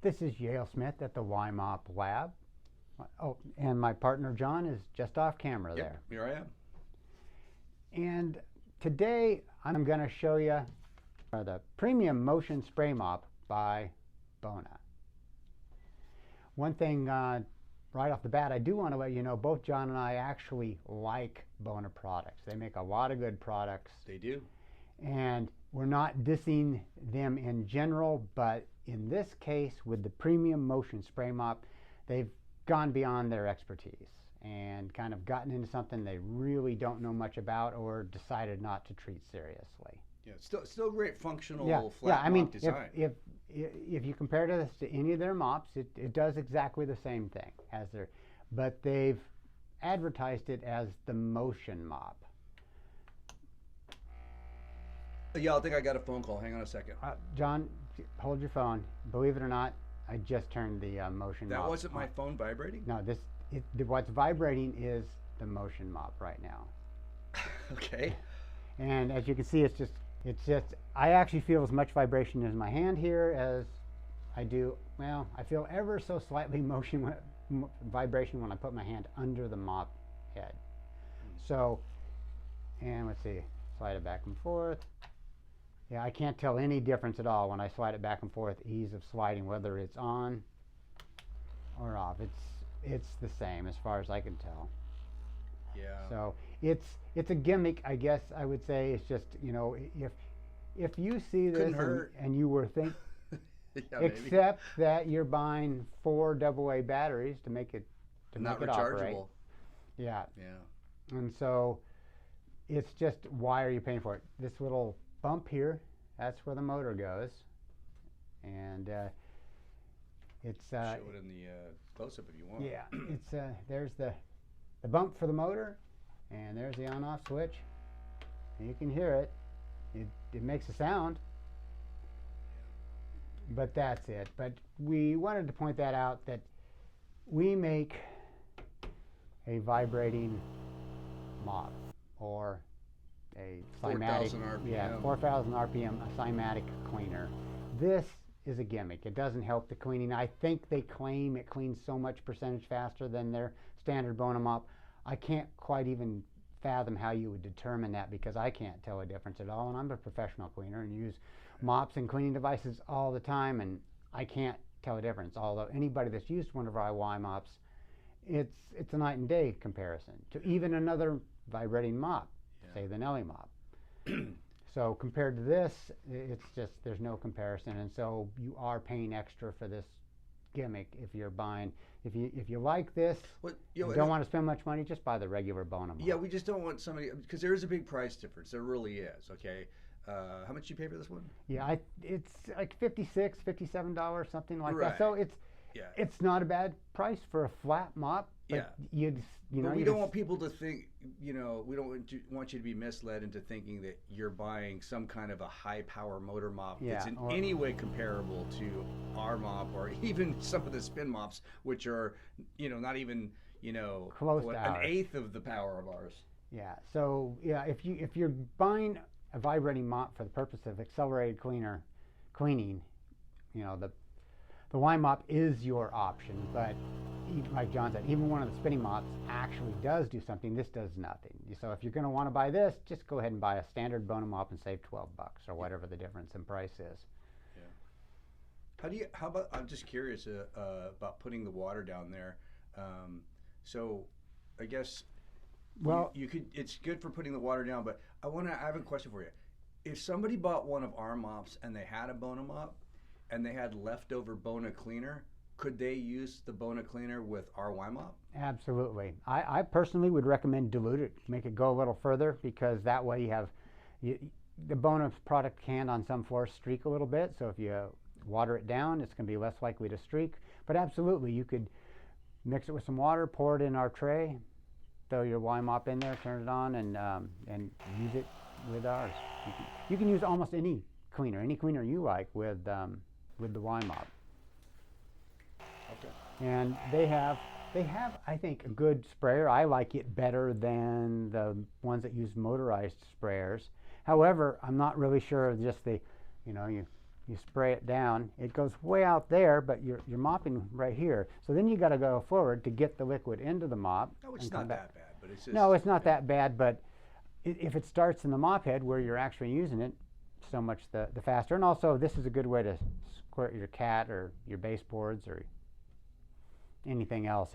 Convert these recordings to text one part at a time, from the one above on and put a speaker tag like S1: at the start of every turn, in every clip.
S1: This is Yale Smith at the YMOP Lab. Oh, and my partner John is just off camera there.
S2: Here I am.
S1: And today I'm going to show you the Premium Motion Spray Mop by Bona. One thing right off the bat, I do want to let you know both John and I actually like Bona products. They make a lot of good products.
S2: They do.
S1: And we're not dissing them in general, but in this case with the Premium Motion Spray Mop, they've gone beyond their expertise and kind of gotten into something they really don't know much about or decided not to treat seriously.
S2: Yeah, still great functional flat
S1: I mean,
S2: mop design.
S1: If you compare this to any of their mops, it does exactly the same thing as their, but they've advertised it as the Motion Mop.
S2: Yeah, I think I got a phone call. Hang on a second.
S1: John, hold your phone. Believe it or not, I just turned the Motion Mop.
S2: That wasn't my phone vibrating?
S1: No, what's vibrating is the Motion Mop right now.
S2: Okay.
S1: And as you can see, it's just, I actually feel as much vibration in my hand here as I do, well, I feel ever so slightly vibration when I put my hand under the mop head. So, and let's see, slide it back and forth. Yeah, I can't tell any difference at all when I slide it back and forth, ease of sliding, whether it's on or off. It's the same as far as I can tell.
S2: Yeah.
S1: So it's a gimmick, I guess I would say. It's just, you know, if you see this and you were thinking,
S2: yeah,
S1: except that you're buying 4 AA batteries to make it
S2: not
S1: make it
S2: rechargeable.
S1: operate. Yeah.
S2: Yeah.
S1: And so it's just, why are you paying for it? This little bump here, that's where the motor goes, and it's
S2: show it in the close-up if you want.
S1: Yeah, it's there's the bump for the motor, and there's the on-off switch. And you can hear it. It makes a sound, but that's it. But we wanted to point that out, that we make a vibrating mop, or a
S2: 4,000 RPM.
S1: Yeah, 4,000 RPM, a cymatic cleaner. This is a gimmick. It doesn't help the cleaning. I think they claim it cleans so much percentage faster than their standard Bona mop. I can't quite even fathom how you would determine that, because I can't tell a difference at all, and I'm a professional cleaner and use mops and cleaning devices all the time, and I can't tell a difference. Although anybody that's used one of our Y mops, it's a night and day comparison to even another vibrating mop, say the Nelly mop. So compared to this, it's just, there's no comparison, and so you are paying extra for this gimmick if you're buying. If you like this, you don't want to spend much money, just buy the regular Bona mop.
S2: Yeah, we just don't want somebody, because there is a big price difference. There really is. Okay, how much do you pay for this one?
S1: Yeah, it's like $56, $57, something like
S2: right.
S1: that. So it's not a bad price for a flat mop. But we
S2: don't want people to think, we don't want you to be misled into thinking that you're buying some kind of a high power motor mop that's in any way comparable to our mop, or even some of the spin mops, which are, not even,
S1: close to
S2: an eighth of the power of ours.
S1: Yeah. So if you're buying a vibrating mop for the purpose of accelerated cleaning, the Y mop is your option, but like John said, even one of the spinning mops actually does do something. This does nothing. So if you're going to want to buy this, just go ahead and buy a standard Bona mop and save $12 or whatever the difference in price is.
S2: Yeah. How about, I'm just curious about putting the water down there. So I guess, you could, it's good for putting the water down, but I have a question for you. If somebody bought one of our mops and they had a Bona mop and they had leftover Bona cleaner, could they use the Bona cleaner with our Y mop?
S1: Absolutely. I personally would recommend dilute it, make it go a little further, because that way you have the Bona product can on some floors streak a little bit. So if you water it down, it's going to be less likely to streak. But absolutely, you could mix it with some water, pour it in our tray, throw your Y mop in there, turn it on, and use it with ours. You can use almost any cleaner you like with the Y mop.
S2: Okay.
S1: And they have, I think, a good sprayer. I like it better than the ones that use motorized sprayers. However, I'm not really sure of just the, you you spray it down. It goes way out there, but you're mopping right here. So then you got to go forward to get the liquid into the mop.
S2: No, it's not that bad, but it's just...
S1: No, it's not that bad, but if it starts in the mop head where you're actually using it, so much the faster. And also, this is a good way to squirt your cat or your baseboards or anything else.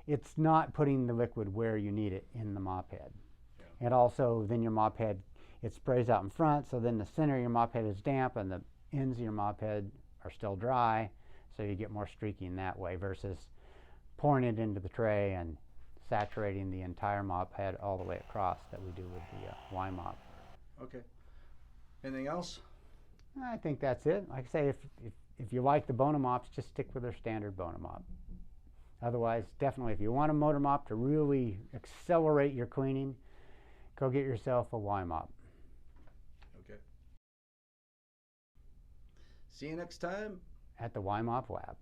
S1: It's not putting the liquid where you need it in the mop head. Yeah. And also, then your mop head, it sprays out in front, so then the center of your mop head is damp and the ends of your mop head are still dry, so you get more streaking that way versus pouring it into the tray and saturating the entire mop head all the way across that we do with the Y mop.
S2: Okay. Anything else?
S1: I think that's it. Like I say, if you like the Bona mops, just stick with their standard Bona mop. Otherwise, definitely, if you want a motor mop to really accelerate your cleaning, go get yourself a Y mop.
S2: Okay. See you next time
S1: At the Y Mop Lab.